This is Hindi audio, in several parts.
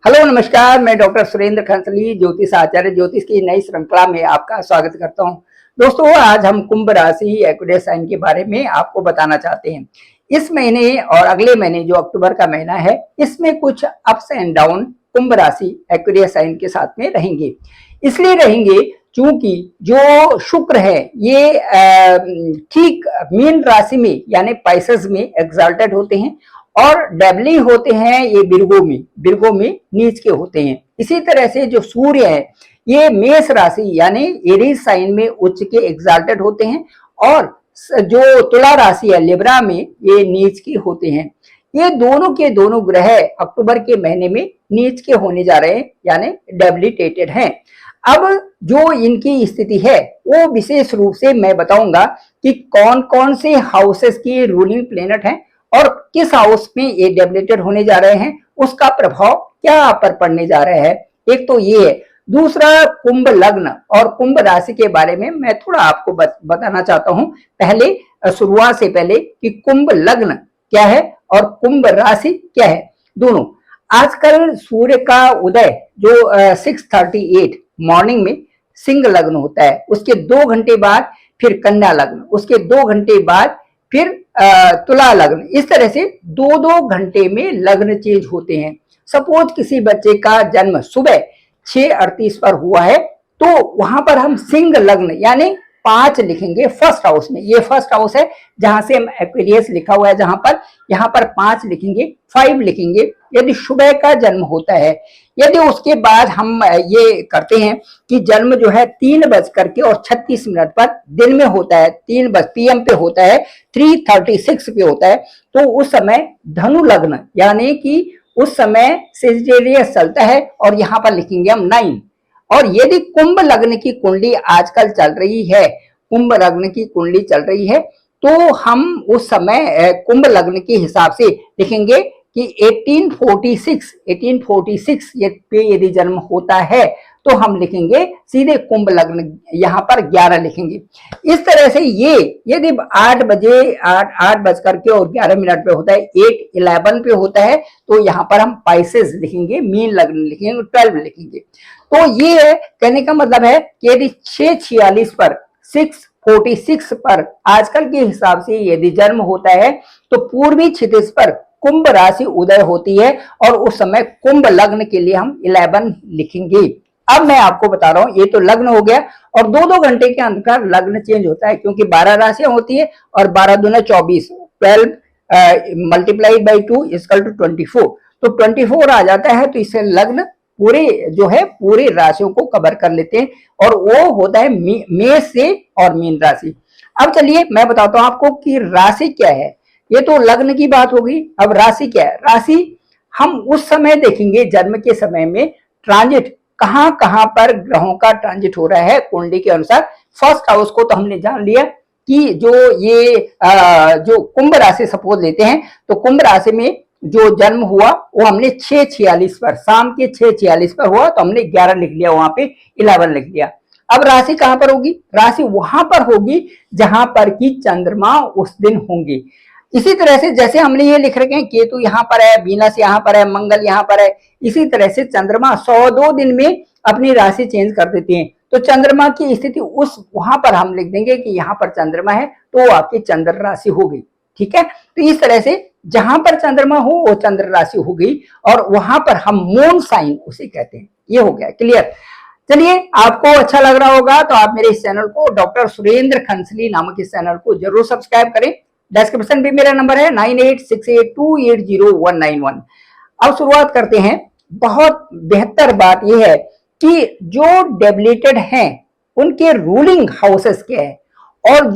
हेलो नमस्कार, मैं डॉक्टर सुरेंद्र खंसली ज्योतिष आचार्य ज्योतिष की नई श्रृंखला में आपका स्वागत करता हूं। दोस्तों, आज हम कुंभ राशि एक्वेरियस साइन के बारे में आपको बताना चाहते हैं। इस महीने और अगले महीने जो अक्टूबर का महीना है, इसमें कुछ अप्स एंड डाउन कुंभ राशि एक्वेरियस साइन के साथ में रहेंगे। इसलिए रहेंगे क्योंकि जो शुक्र है ये ठीक मीन राशि में यानी पाइसेस में एक्साल्टेड होते हैं और डेबली होते हैं ये बिरगो में नीच के होते हैं। इसी तरह से जो सूर्य है ये मेष राशि यानी एरीज साइन में उच्च के एक्साल्टेड होते हैं और जो तुला राशि है लिब्रा में ये नीच के होते हैं। ये दोनों के दोनों ग्रह अक्टूबर के महीने में नीच के होने जा रहे हैं यानी डेबिलिटेटेड हैं। अब जो इनकी स्थिति है वो विशेष रूप से मैं बताऊंगा कि कौन कौन से हाउसेस की रूलिंग प्लेनेट हैं और किस हाउस में ये डेबिलिटेड होने जा रहे हैं, उसका प्रभाव क्या पर पड़ने जा रहा है। एक तो ये है। दूसरा, कुंभ लग्न और कुंभ राशि के बारे में मैं थोड़ा आपको बताना चाहता हूं। पहले शुरुआत से पहले कि कुंभ लग्न क्या है और कुंभ राशि क्या है दोनों। आजकल सूर्य का उदय जो 6:38 मॉर्निंग में सिंह लग्न होता है, उसके 2 घंटे बाद फिर कन्या लग्न, उसके 2 घंटे बाद फिर तुला लग्न। इस तरह से 2-2 घंटे में लग्न चेंज होते हैं। सपोज किसी बच्चे का जन्म सुबह 6:38 पर हुआ है तो वहां पर हम सिंह लग्न यानी 5 लिखेंगे फर्स्ट हाउस में। ये फर्स्ट हाउस है जहां से हम एक्वेरियस लिखा हुआ है, जहां पर यहाँ पर 5 लिखेंगे, 5 लिखेंगे यदि सुबह का जन्म होता है। यदि उसके बाद हम ये करते हैं कि जन्म जो है 3:36 पर दिन में होता है, 3 PM पे होता है, 3:36 पे होता है, तो उस समय धनु लग्न यानी कि उस समय सेजिटेरियस चलता है और यहाँ पर लिखेंगे हम 9। और यदि कुंभ लग्न की कुंडली आजकल चल रही है, कुंभ लग्न की कुंडली चल रही है, तो हम उस समय कुंभ लग्न के हिसाब से लिखेंगे कि 1846 पे यदि जन्म होता है तो हम लिखेंगे सीधे कुंभ लग्न, यहाँ पर 11 लिखेंगे। इस तरह से ये यदि 8 बजकर के और 11 मिनट पे होता है, 8:11 पे होता है, तो यहाँ पर हम पाइसेस लिखेंगे, मीन लग्न लिखेंगे, 12 लिखेंगे। तो ये है, कहने का मतलब है कि यदि 6:46 पर 6:46 पर आजकल के हिसाब से यदि जन्म होता है तो पूर्वी क्षितिज पर कुंभ राशि उदय होती है और उस समय कुंभ लग्न के लिए हम 11 लिखेंगे। अब मैं आपको बता रहा हूं, ये तो लग्न हो गया और 2-2 घंटे के अंतर लग्न चेंज होता है क्योंकि 12 राशियां होती है और 12 दूना 24, 12 मल्टीप्लाइड बाई 2 इक्वल टू 24, तो 24 आ जाता है। तो इससे लग्न पूरे जो है पूरे राशियों को कवर कर लेते हैं और वो होता है मेष से और मीन राशि। अब चलिए मैं बताता हूं आपको कि राशि क्या है। ये तो लग्न की बात होगी, अब राशि क्या है। राशि हम उस समय देखेंगे जन्म के समय में ट्रांजिट कहां कहां पर ग्रहों का ट्रांजिट हो रहा है कुंडली के अनुसार। फर्स्ट हाउस को तो हमने जान लिया कि जो ये जो कुंभ राशि सपोज लेते हैं तो कुंभ राशि में जो जन्म हुआ वो हमने 6:46 पर, शाम के 6:46 पर हुआ तो हमने 11 लिख लिया, वहां पे 11 लिख लिया। अब राशि कहां पर होगी, राशि वहां पर होगी जहां पर की चंद्रमा उस दिन होंगे। इसी तरह से जैसे हमने ये लिख रखे हैं केतु यहाँ पर है, वीनस यहाँ पर है, मंगल यहाँ पर है, इसी तरह से चंद्रमा 102 दिन में अपनी राशि चेंज कर देती हैं। तो चंद्रमा की स्थिति उस वहां पर हम लिख देंगे कि यहाँ पर चंद्रमा है तो वो आपकी चंद्र राशि हो गई। ठीक है, तो इस तरह से जहां पर चंद्रमा हो वो चंद्र राशि हो गई और वहां पर हम मून साइन उसे कहते हैं। ये हो गया क्लियर। चलिए, आपको अच्छा लग रहा होगा तो आप मेरे इस चैनल को डॉक्टर सुरेंद्र खंसली नामक इस चैनल को जरूर सब्सक्राइब करें। डिस्क्रिप्शन भी मेरा नंबर है 9868280191। अब शुरुआत करते हैं। बहुत बेहतर बात यह है कि जो डेबिलिटेड हैं उनके रूलिंग हाउसेस क्या है और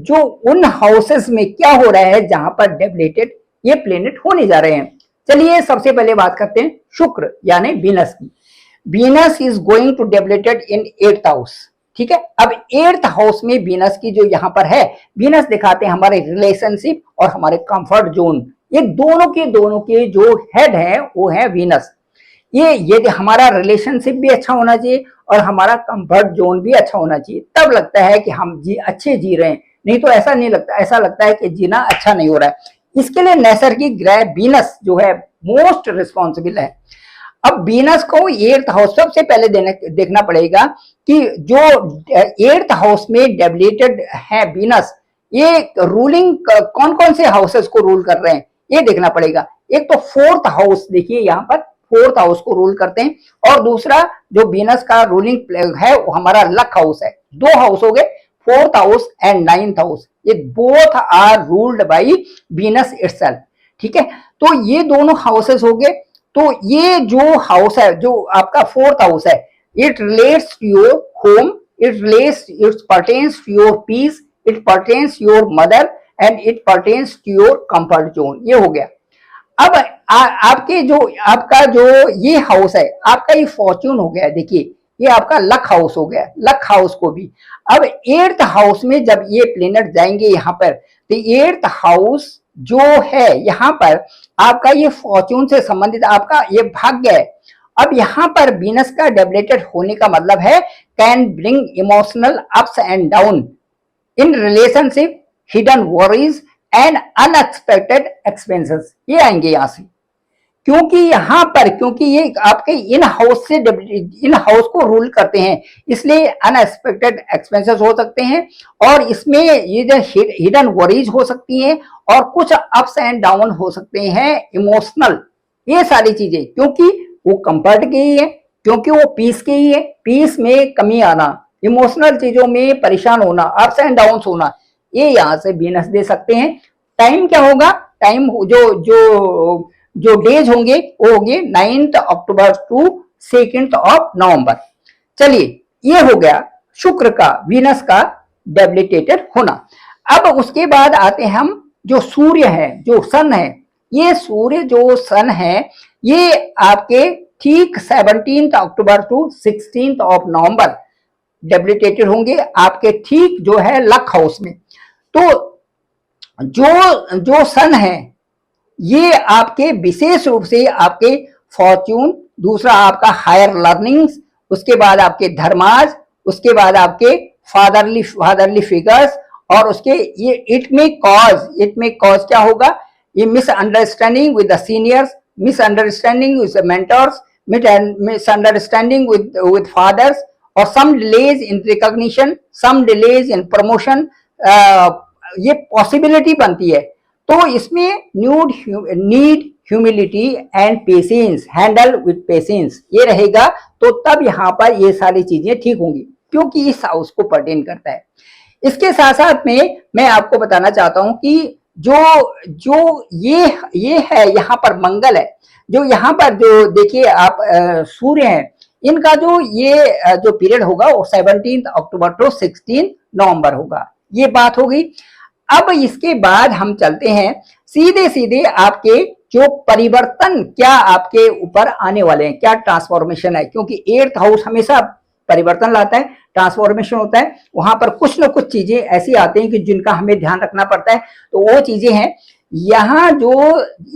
जो उन हाउसेस में क्या हो रहा है जहां पर डेबिलिटेड ये प्लेनेट होने जा रहे हैं। चलिए सबसे पहले बात करते हैं शुक्र यानी वीनस की। Venus is going to debilitated in 8th house. ठीक है, अब 8th हाउस में वीनस की जो यहाँ पर है, वीनस दिखाते हैं हमारे रिलेशनशिप और हमारे कंफर्ट जोन। ये दोनों के जो हेड है वो है वीनस। ये हमारा रिलेशनशिप भी अच्छा होना चाहिए और हमारा कंफर्ट जोन भी अच्छा होना चाहिए, तब लगता है कि हम अच्छे जी रहे हैं। नहीं तो ऐसा नहीं लगता, ऐसा लगता है कि जीना अच्छा नहीं हो रहा है। इसके लिए नैसर्गिक ग्रह वीनस जो है मोस्ट रिस्पॉन्सिबल है। अब वीनस को 8th हाउस सबसे पहले देखना पड़ेगा कि जो 8th हाउस में डेबिलिटेड है वीनस, ये रूलिंग कौन कौन से हाउसेस को रूल कर रहे हैं ये देखना पड़ेगा। एक तो 4th हाउस, देखिए यहाँ पर 4th हाउस को रूल करते हैं, और दूसरा जो वीनस का रूलिंग है वो हमारा लक हाउस है। दो हाउस हो गए, 4th house and 9th house, ये both are ruled by Venus itself. ठीक है, तो ये दोनों हाउसेस हो गए। तो ये जो हाउस है, जो आपका 4th हाउस है, it relates to your home, it pertains to your peace, it pertains your mother and it pertains to your comfort zone. ये हो गया। अब आपका जो ये हाउस है, आपका ये फॉर्च्यून हो गया। देखिए ये आपका लक हाउस हो गया, लक हाउस को भी। अब 8th हाउस में जब ये प्लेनेट जाएंगे यहाँ पर, तो 8th हाउस जो है यहाँ पर आपका ये फॉर्च्यून से संबंधित आपका ये भाग्य है। अब यहाँ पर वीनस का डेबिलिटेड होने का मतलब है can bring emotional ups and down in relationship, hidden worries and unexpected expenses, ये आएंगे यहाँ से। क्योंकि यहाँ पर, क्योंकि ये आपके इन हाउस को रूल करते हैं, इसलिए अनएक्सपेक्टेड एक्सपेंसेस हो सकते हैं, और इसमें ये जो हिडन वरीज हो सकती हैं, और कुछ अप्स एंड डाउन हो सकते हैं इमोशनल, ये सारी चीजें, क्योंकि वो कंफर्ट की ही है, क्योंकि वो पीस की ही है। पीस में कमी आना, इमोशनल चीजों में परेशान होना, अप्स एंड डाउन होना, ये यहाँ से वीनस दे सकते हैं। टाइम क्या होगा, टाइम जो डेज होंगे वो होंगे 9th October to 2nd of November. चलिए ये हो गया शुक्र का, वीनस का डेबिलिटेटेड होना। अब उसके बाद आते हैं हम जो सूर्य है, जो सन है, ये सूर्य जो सन है ये आपके ठीक 17th October to 16th of November debilitated होंगे, आपके ठीक जो है लक हाउस में। तो जो सन है ये आपके विशेष रूप से आपके फॉर्च्यून, दूसरा आपका हायर लर्निंग्स, उसके बाद आपके धर्माज, उसके बाद आपके फादरली फिगर्स, और उसके ये इट में कॉज क्या होगा, ये misunderstanding with the seniors, misunderstanding with mentors, misunderstanding with fathers, और some delays in recognition, some delays in promotion, ये पॉसिबिलिटी बनती है। तो इसमें need humility and patience, handle with patience, ये रहेगा। तो तब यहाँ पर ये सारी चीजें ठीक होंगी, क्योंकि इस हाउस को पर्टेन करता है। इसके साथ साथ में मैं आपको बताना चाहता हूं कि जो ये है यहाँ पर मंगल है, जो यहाँ पर जो देखिए आप सूर्य है, इनका जो पीरियड होगा वो 17th अक्टूबर टू 16 नवंबर होगा। ये बात हो गई। अब इसके बाद हम चलते हैं सीधे आपके जो परिवर्तन क्या आपके ऊपर आने वाले हैं, क्या ट्रांसफॉर्मेशन है, क्योंकि 8th हाउस हमेशा परिवर्तन लाता है, ट्रांसफॉर्मेशन होता है। वहां पर कुछ न कुछ चीजें ऐसी आती हैं कि जिनका हमें ध्यान रखना पड़ता है। तो वो चीजें हैं, यहाँ जो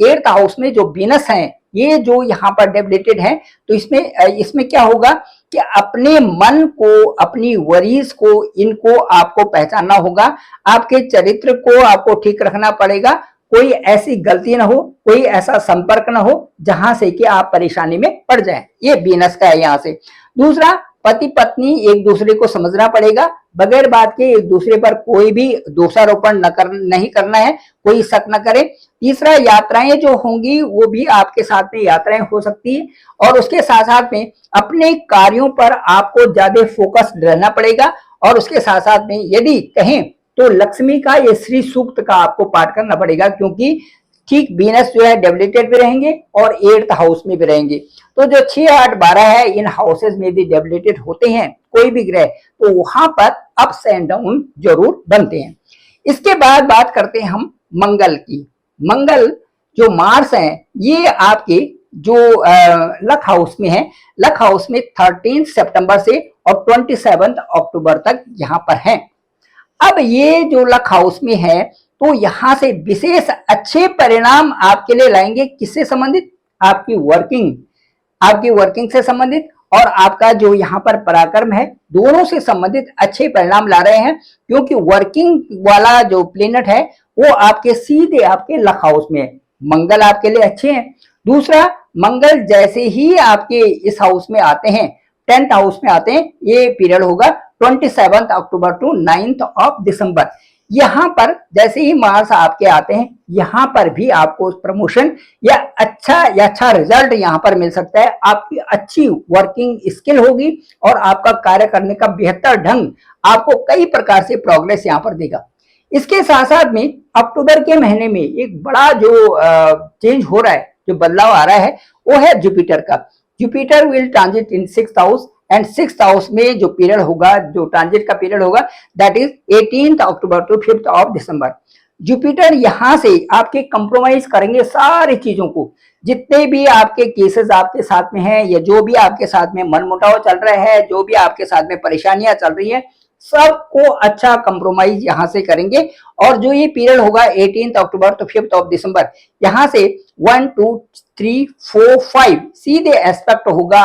8th हाउस में जो वीनस है, ये जो यहाँ पर डेबिलिटेड है, तो इसमें क्या होगा कि अपने मन को, अपनी वरीज को, इनको आपको पहचानना होगा। आपके चरित्र को आपको ठीक रखना पड़ेगा, कोई ऐसी गलती ना हो, कोई ऐसा संपर्क ना हो जहां से कि आप परेशानी में पड़ जाएं। ये वीनस का है यहाँ से। दूसरा, पति पत्नी एक दूसरे को समझना पड़ेगा, बगैर बात के एक दूसरे पर कोई भी दोषारोपण नहीं करना है, कोई शक न करे। तीसरा, यात्राएं जो होंगी वो भी आपके साथ में यात्राएं हो सकती है, और उसके साथ साथ में अपने कार्यों पर आपको ज्यादा फोकस रहना पड़ेगा। और उसके साथ साथ में यदि कहें तो लक्ष्मी का ये श्री सूक्त का आपको पाठ करना पड़ेगा, क्योंकि ठीक वीनस जो है डेबिलिटेड भी रहेंगे और 8th हाउस में भी रहेंगे। तो जो 6, 8, 12 है, इन हाउसेज में भी डेबिलिटेड होते हैं कोई भी ग्रह, तो वहां पर अप्स एंड डाउन जरूर बनते हैं। इसके बाद बात करते हैं हम मंगल की। मंगल जो मार्स है, ये आपके जो लक हाउस में है, लक हाउस में 13 सितंबर से और 27 अक्टूबर तक यहाँ पर है। अब ये जो लक हाउस में है, तो यहां से विशेष अच्छे परिणाम आपके लिए लाएंगे। किससे संबंधित? आपकी वर्किंग से संबंधित, और आपका जो यहाँ पर पराक्रम है, दोनों से संबंधित अच्छे परिणाम ला रहे हैं, क्योंकि वर्किंग वाला जो प्लेनेट है वो आपके सीधे आपके लक हाउस में है। मंगल आपके लिए अच्छे हैं। दूसरा, मंगल जैसे ही आपके इस हाउस में आते हैं, 10th हाउस में आते हैं, ये पीरियड होगा 27 अक्टूबर टू 9 ऑफ दिसंबर। यहां पर जैसे ही मार्स आपके आते हैं, यहां पर भी आपको प्रमोशन या अच्छा रिजल्ट यहां पर मिल सकता है। आपकी अच्छी वर्किंग स्किल होगी और आपका कार्य करने का बेहतर ढंग आपको कई प्रकार से प्रोग्रेस यहां पर देगा। इसके साथ साथ में अक्टूबर के महीने में एक बड़ा जो चेंज हो रहा है, जो बदलाव आ रहा है, वो है जुपिटर का। Jupiter will transit in 6th house and 6th house में जो पीरियड होगा, जो ट्रांजिट का पीरियड होगा, that is 18 October to 5 of December. Jupiter यहां से आपके कंप्रोमाइज करेंगे सारी चीजों को, जितने भी आपके केसेस आपके साथ में हैं या जो भी आपके साथ में मनमुटाव चल रहा है, जो भी आपके साथ में परेशानियां चल रही है, सबको अच्छा कंप्रोमाइज यहां से करेंगे। और जो ये पीरियड होगा 18 अक्टूबर तो 5 ऑफ दिसंबर, यहां से 1 2 3 4 5 सीधे एस्पेक्ट होगा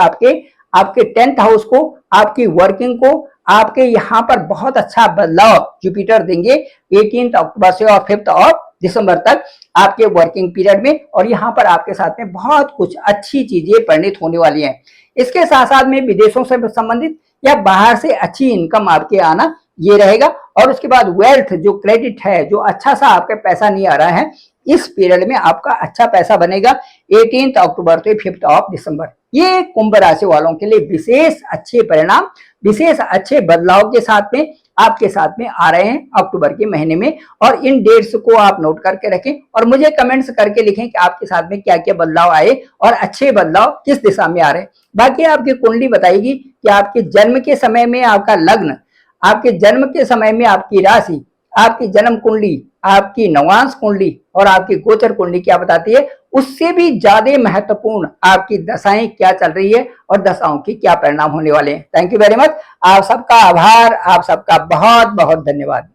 आपके 10th हाउस को, आपकी वर्किंग को, आपके यहाँ पर बहुत अच्छा बदलाव जुपिटर देंगे 18 अक्टूबर से और 5 ऑफ दिसंबर तक आपके वर्किंग पीरियड में। और यहाँ पर आपके साथ में बहुत कुछ अच्छी चीजें परिणित होने वाली हैं। इसके साथ साथ में विदेशों से संबंधित या बाहर से अच्छी इनकम आपके आना ये रहेगा। और उसके बाद वेल्थ, जो क्रेडिट है, जो अच्छा सा आपका पैसा नहीं आ रहा है, इस पीरियड में आपका अच्छा पैसा बनेगा 18 अक्टूबर से 5 ऑफ दिसंबर। ये कुंभ राशि वालों के लिए विशेष अच्छे परिणाम, विशेष अच्छे बदलाव के साथ में आपके साथ में आ रहे हैं अक्टूबर के महीने में। और इन डेट्स को आप नोट करके रखें और मुझे कमेंट्स करके लिखें कि आपके साथ में क्या क्या बदलाव आए और अच्छे बदलाव किस दिशा में आ रहे हैं। बाकी आपकी कुंडली बताएगी कि आपके जन्म के समय में आपका लग्न, आपके जन्म के समय में आपकी राशि, आपकी जन्म कुंडली, आपकी नवांश कुंडली और आपकी गोचर कुंडली क्या बताती है। उससे भी ज्यादा महत्वपूर्ण आपकी दशाएं क्या चल रही है और दशाओं की क्या परिणाम होने वाले हैं। Thank you very much. आप सबका आभार, आप सबका बहुत बहुत धन्यवाद।